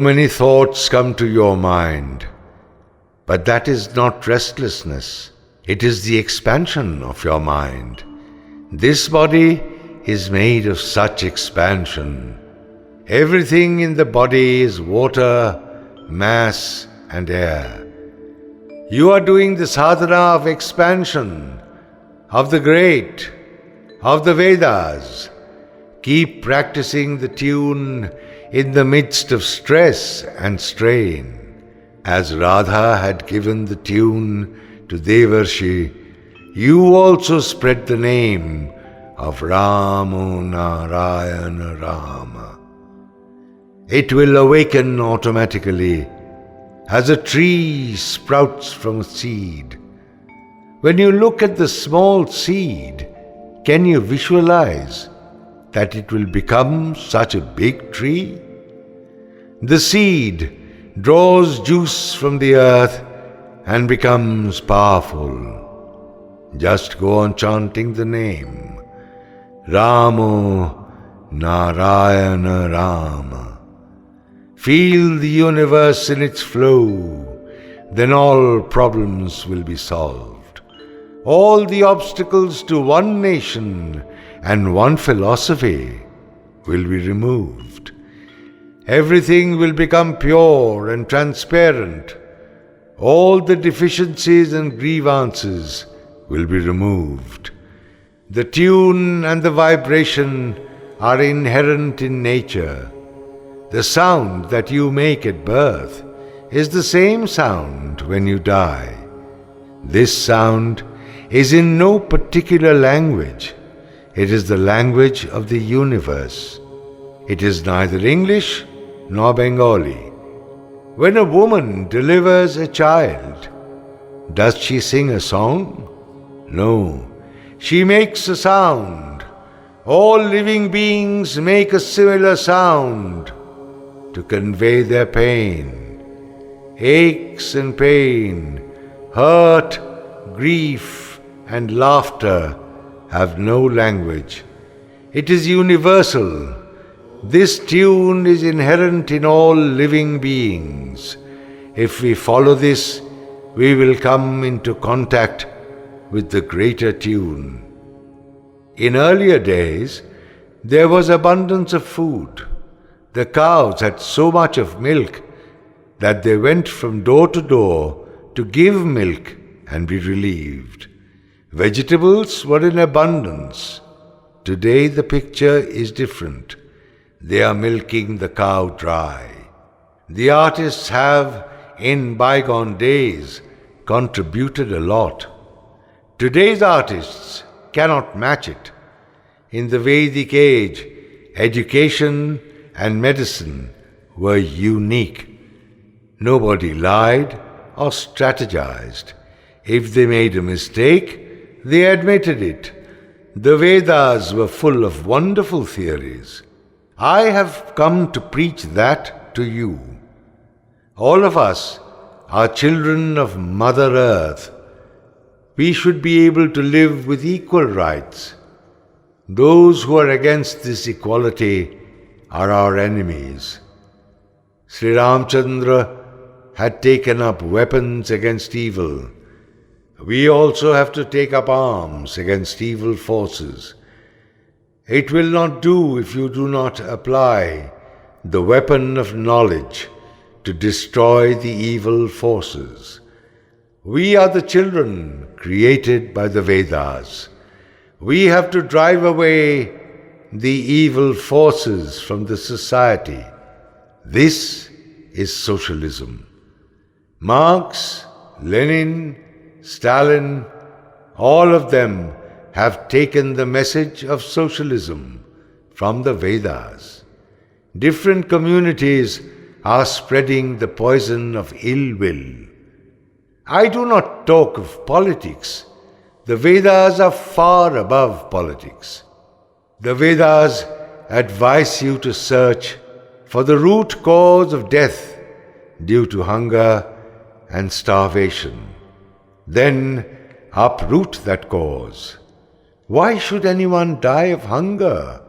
Many thoughts come to your mind, but that is not restlessness. It is the expansion of your mind. This body is made of such expansion. Everything in the body is water, mass, and air. You are doing the sadhana of expansion, of the great, of the Vedas. Keep practicing the tune in the midst of stress and strain. As Radha had given the tune to Devarshi, you also spread the name of Ramo Narayana Rama. It will awaken automatically as a tree sprouts from a seed. When you look at the small seed, can you visualize that it will become such a big tree? The seed draws juice from the earth and becomes powerful. Just go on chanting the name, Ramo Narayana Rama. Feel the universe in its flow, then all problems will be solved. All the obstacles to one nation and one philosophy will be removed. Everything will become pure and transparent. All the deficiencies and grievances will be removed. The tune and the vibration are inherent in nature. The sound that you make at birth is the same sound when you die. This sound is in no particular language. It is the language of the universe. It is neither English nor Bengali. When a woman delivers a child, does she sing a song? No, she makes a sound. All living beings make a similar sound to convey their pain. Aches and pain, hurt, grief, and laughter have no language. It is universal. This tune is inherent in all living beings. If we follow this, we will come into contact with the greater tune. In earlier days, there was abundance of food. The cows had so much of milk that they went from door to door to give milk and be relieved. Vegetables were in abundance. Today the picture is different. They are milking the cow dry. The artists have, in bygone days, contributed a lot. Today's artists cannot match it. In the Vedic age, education and medicine were unique. Nobody lied or strategized. If they made a mistake, they admitted it. The Vedas were full of wonderful theories. I have come to preach that to you. All of us are children of Mother Earth. We should be able to live with equal rights. Those who are against this equality are our enemies. Sri Ramchandra had taken up weapons against evil. We also have to take up arms against evil forces. It will not do if you do not apply the weapon of knowledge to destroy the evil forces. We are the children created by the Vedas. We have to drive away the evil forces from the society. This is socialism. Marx, Lenin, Stalin, all of them have taken the message of socialism from the Vedas. Different communities are spreading the poison of ill will. I do not talk of politics. The Vedas are far above politics. The Vedas advise you to search for the root cause of death due to hunger and starvation. Then uproot that cause. Why should anyone die of hunger?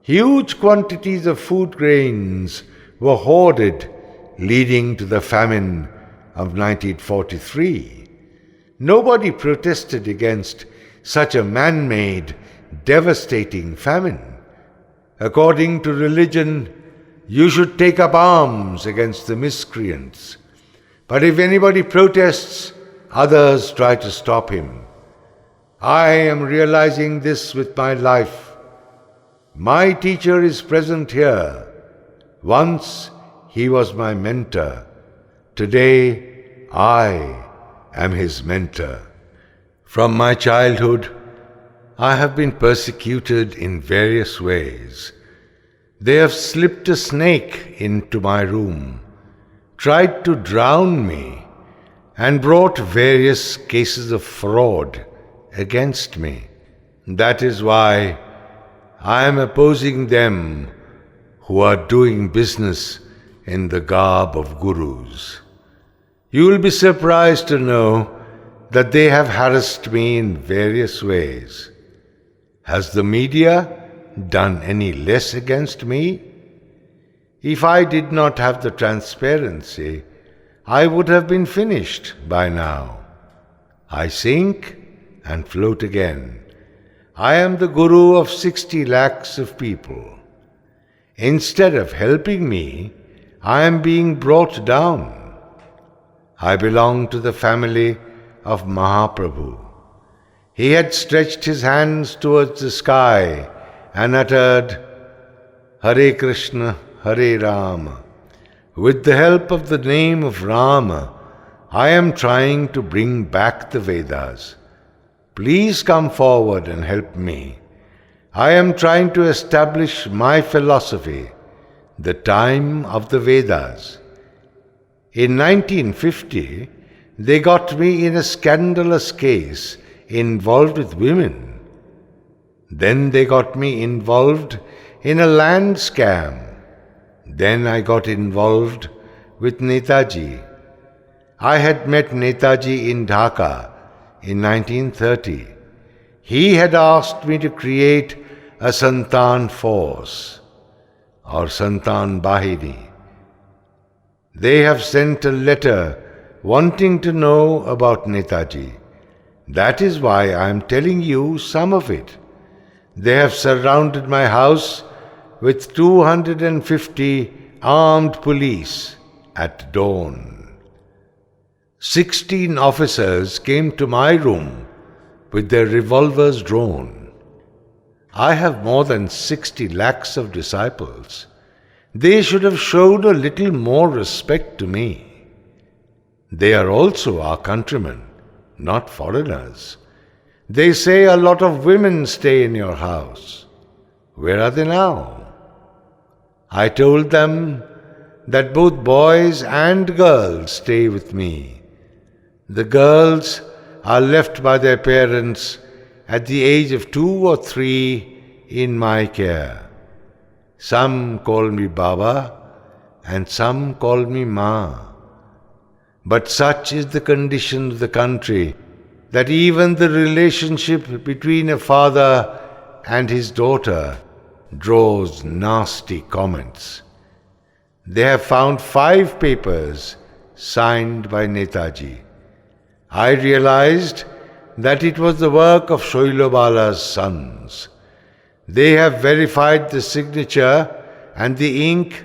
Huge quantities of food grains were hoarded, leading to the famine of 1943. Nobody protested against such a man-made, devastating famine. According to religion, you should take up arms against the miscreants. But if anybody protests, others try to stop him. I am realizing this with my life. My teacher is present here. Once he was my mentor. Today I am his mentor. From my childhood, I have been persecuted in various ways. They have slipped a snake into my room, tried to drown me, and brought various cases of fraud against me. That is why I am opposing them who are doing business in the garb of gurus. You will be surprised to know that they have harassed me in various ways. Has the media done any less against me? If I did not have the transparency, I would have been finished by now. I sink and float again. I am the guru of 60 lakhs of people. Instead of helping me, I am being brought down. I belong to the family of Mahaprabhu. He had stretched his hands towards the sky and uttered, Hare Krishna, Hare Rama. With the help of the name of Rama, I am trying to bring back the Vedas. Please come forward and help me. I am trying to establish my philosophy, the time of the Vedas. In 1950, they got me in a scandalous case involved with women. Then they got me involved in a land scam. Then I got involved with Netaji. I had met Netaji in Dhaka in 1930. He had asked me to create a Santan force or Santan Bahini. They have sent a letter wanting to know about Netaji. That is why I am telling you some of it. They have surrounded my house with 250 armed police at dawn. 16 officers came to my room with their revolvers drawn. I have more than 60 lakhs of disciples. They should have showed a little more respect to me. They are also our countrymen, not foreigners. They say a lot of women stay in your house. Where are they now? I told them that both boys and girls stay with me. The girls are left by their parents at the age of 2 or 3 in my care. Some call me Baba and some call me Ma. But such is the condition of the country that even the relationship between a father and his daughter draws nasty comments. They have found 5 papers signed by Netaji. I realized that it was the work of Shoilobala's sons. They have verified the signature and the ink,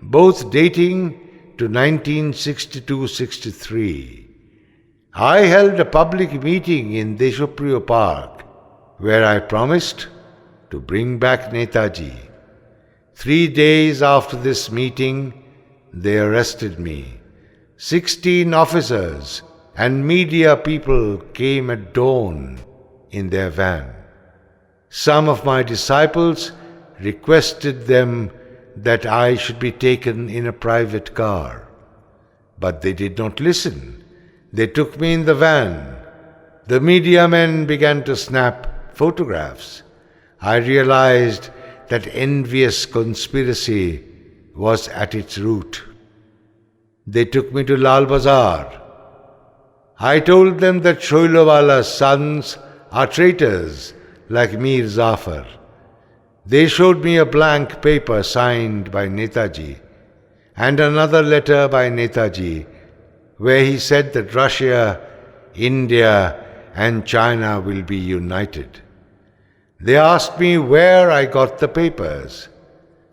both dating to 1962-63. I held a public meeting in Deshopriyo Park where I promised to bring back Netaji. 3 days after this meeting, they arrested me. 16 officers and media people came at dawn in their van. Some of my disciples requested them that I should be taken in a private car. But they did not listen. They took me in the van. The media men began to snap photographs. I realized that envious conspiracy was at its root. They took me to Lal Bazar. I told them that Shoilowala's sons are traitors like Mir Zafar. They showed me a blank paper signed by Netaji. and another letter by Netaji, where he said that Russia, India, and China will be united. They asked me where I got the papers.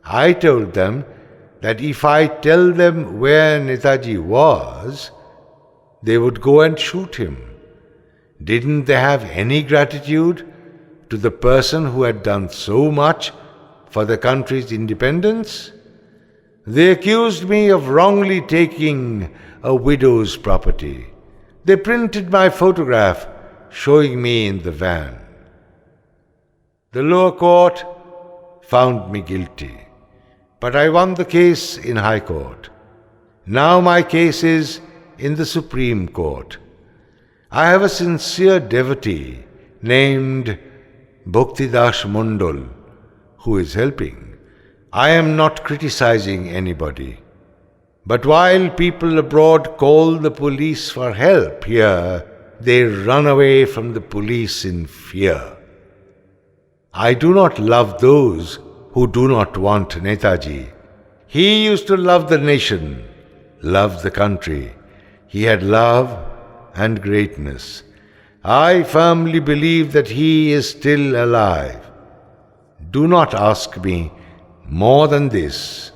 I told them that if I tell them where Netaji was, they would go and shoot him. Didn't they have any gratitude to the person who had done so much for the country's independence? They accused me of wrongly taking a widow's property. They printed my photograph showing me in the van. The lower court found me guilty, but I won the case in High Court. Now my case is in the Supreme Court. I have a sincere devotee named Bhaktidas Mandal who is helping. I am not criticizing anybody. But while people abroad call the police for help, here they run away from the police in fear. I do not love those who do not want Netaji. He used to love the nation, love the country. He had love and greatness. I firmly believe that he is still alive. Do not ask me more than this.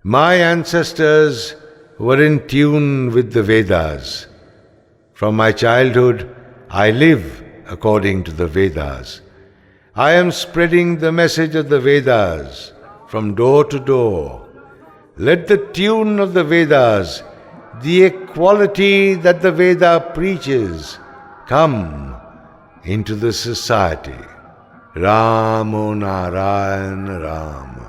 My ancestors were in tune with the Vedas. From my childhood, I live according to the Vedas. I am spreading the message of the Vedas from door to door. Let the tune of the Vedas, the equality that the Veda preaches, come into the society. Ramo Narayan Rama.